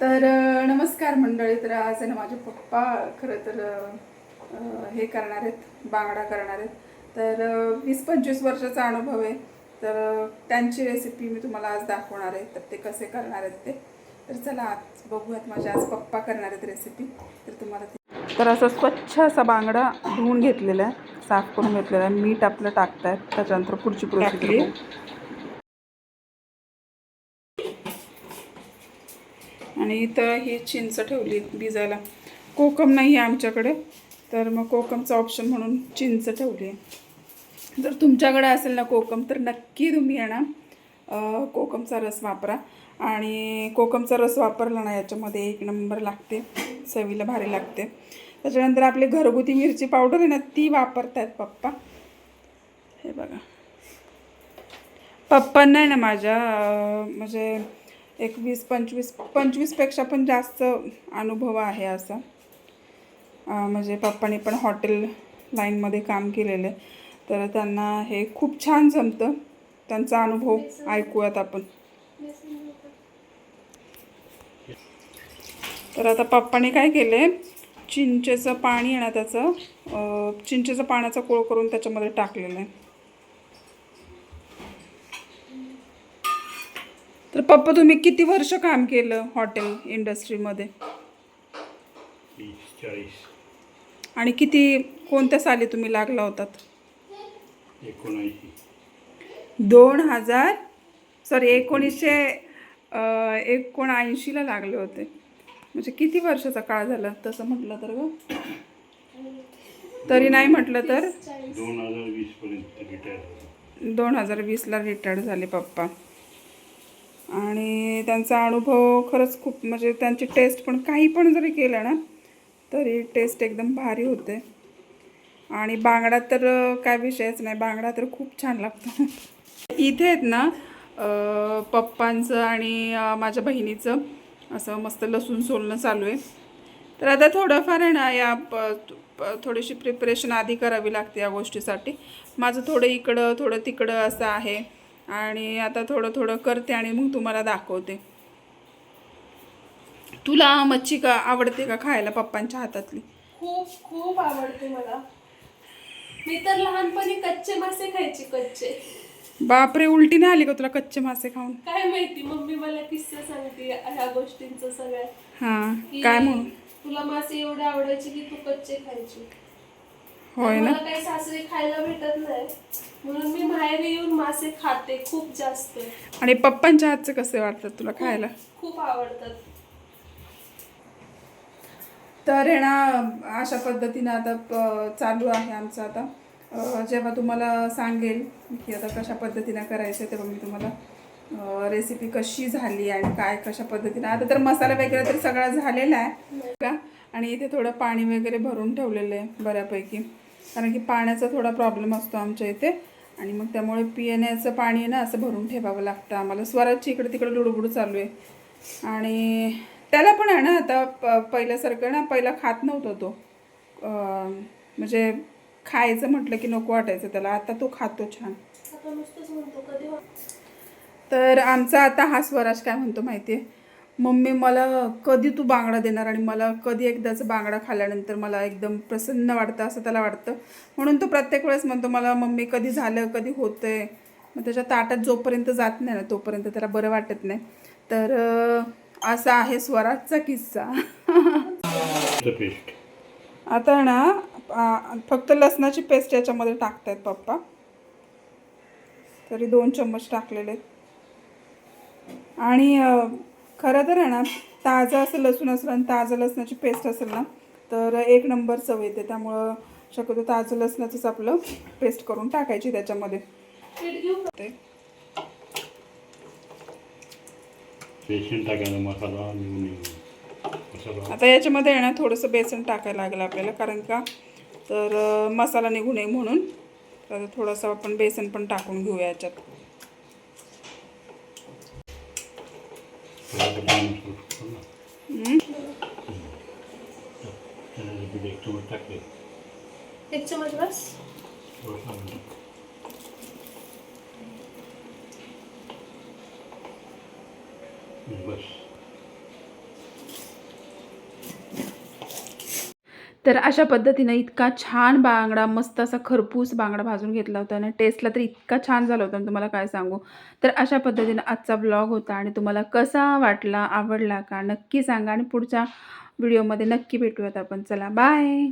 तर नमस्कार मंडळी. तर आज आहे ना माझे पप्पा खरं तर हे करणार आहेत, बांगडा करणार आहेत. तर 20-25 वर्षाचा अनुभव आहे. तर त्यांची रेसिपी मी तुम्हाला आज दाखवणार आहे. तर ते कसे करणार आहेत ते. तर चला आज बघूयात. माझे आज पप्पा करणार आहेत रेसिपी. तर तुम्हाला तर असं स्वच्छ असा बांगडा धुवून घेतलेला आहे, साफ करून घेतलेला आहे. मीठ आपलं टाकतायत, त्याच्यानंतर पुढची प्रोसिजर. आणि इथं ही चिंच ठेवली भिजायला. कोकम नाही आहे आमच्याकडे, तर मग कोकमचा ऑप्शन म्हणून चिंच ठेवली आहे. जर तुमच्याकडे असेल ना कोकम, तर नक्की तुम्ही आहे ना कोकमचा रस वापरा. आणि कोकमचा रस वापरला ना याच्यामध्ये एक नंबर लागते, चवीला भारी लागते. त्याच्यानंतर आपली घरगुती मिरची पावडर आहे ना, ती वापरतायत पप्पा. हे बघा, पप्पांना आहे ना माझ्या म्हणजे एक 20-25पेक्षा पण जास्त अनुभव आहे असा. म्हणजे पप्पांनी पण हॉटेल लाईनमध्ये काम केलेलं आहे, तर त्यांना हे खूप छान जमतं. त्यांचा अनुभव ऐकूयात आपण. तर आता पप्पाने काय केलं, चिंचेचं पाणी आहे ना त्याचं चिंचेचं पाण्याचा कोळ करून त्याच्यामध्ये टाकलेलं आहे. तर पप्पा तुम्ही किती वर्ष काम केलं हॉटेल इंडस्ट्रीमध्ये? 30-40. आणि किती कोणत्या साली तुम्ही लागला होतात? 1979ला लागले होते. म्हणजे किती वर्षाचा काळ झाला तसं म्हटलं तर ग, तरी नाही म्हटलं तर 2020 पर्यंत रिटायर. 2020ला रिटायर्ड झाले पप्पा. आणि त्यांचा अनुभव खरंच खूप, म्हणजे त्यांची टेस्ट पण काही पण जरी केलं ना तरी टेस्ट एकदम भारी होते. आणि बांगडा तर काय विषयच नाही, बांगडा तर खूप छान लागतो. इथे आहेत ना पप्पांचं आणि माझ्या बहिणीचं असं मस्त लसूण सोलणं चालू आहे. तर आता थोडंफार आहे ना या थोडीशी प्रिपरेशन आधी करावी लागते या गोष्टीसाठी. माझं थोडं इकडं थोडं तिकडं असं आहे. आणि आता थोडं थोडं करते आणि मग तुम्हाला दाखवते. तुला मच्छी का आवडते का खायला पप्पांच्या हातातली? खूप खूप आवडते मला. मी तर लहानपणी कच्चे मासे खायचे, कच्चे. बापरे, उलटी नाही आली का तुला कच्चे मासे खाऊन? काय माहिती, मम्मी मला किस्सा सांगते ह्या गोष्टींचं सगळ्या. हां, काय म्हणून? तुला मासे एवढे आवडायचे की तू कच्चे खायचे. होय ना. मला काही सासरे खायला भेटत नाही, म्हणून मी माहेरी येऊन मासे खाते खूप जास्त. आणि पप्पांच्या हातचे कसे वाटतात तुला खायला? खूप आवडतात. तर आहे ना अशा पद्धतीनं आता चालू आहे आमचं. आता जेव्हा तुम्हाला सांगेल की आता कशा पद्धतीनं करायचं, तेव्हा मी तुम्हाला रेसिपी कशी झाली आणि काय कशा पद्धतीनं. आता तर मसाला वगैरे तर सगळा झालेला आहे का. आणि इथे थोडं पाणी वगैरे भरून ठेवलेलं आहे बऱ्यापैकी, कारण की पाण्याचा थोडा प्रॉब्लेम असतो आमच्या इथे. आणि मग त्यामुळे पिण्याचं पाणी ना असं भरून ठेवावं लागतं आम्हाला. स्वराजची इकडे तिकडे लुडबुड चालू आहे. आणि त्याला पण आहे ना आता पहिल्यासारखं ना, पहिला खात नव्हता तो. म्हणजे खायचं म्हटलं की नको वाटायचं त्याला. आता तो खातो छान. तर आमचा आता हा स्वराज काय म्हणतो माहिती आहे, मम्मी मला कधी तू बांगडा देणार, आणि मला कधी एकदाच बांगडा खाल्ल्यानंतर मला एकदम प्रसन्न वाटतं असं त्याला वाटतं. म्हणून तो प्रत्येक वेळेस म्हणतो मला मम्मी कधी झालं, कधी होतंय. मग त्याच्या ताटात जोपर्यंत जात नाही ना तोपर्यंत त्याला बरं वाटत नाही. तर असा आहे स्वराजचा किस्सा. आता ना फक्त लसणाची पेस्ट याच्यामध्ये टाकतायत पप्पा. तरी 2 चम्मच टाकलेले आहेत. आणि खरं तर आहे ना ताजं असं लसूण असलं आणि ताजं लसणाची पेस्ट असेल ना तर एक नंबर चव येते. त्यामुळं शक्यतो ताजं लसणाचंच आपलं पेस्ट करून टाकायची त्याच्यामध्ये. आता याच्यामध्ये आहे ना थोडंसं बेसन टाकायला लागलं आपल्याला, कारण का तर मसाला निघू नये म्हणून. तर थोडंसं आपण बेसन पण टाकून घेऊया याच्यात. एक चम्मच बस. तर अशा पद्धतीनं इतका छान बांगडा, मस्त असा खरपूस बांगडा भाजून घेतला होता आणि टेस्टला तर इतका छान झाला होता ना, तुम्हाला काय सांगू. तर अशा पद्धतीनं आजचा ब्लॉग होता आणि तुम्हाला कसा वाटला, आवडला का नक्की सांगा आणि पुढच्या व्हिडिओमध्ये नक्की भेटूयात आपण. चला बाय.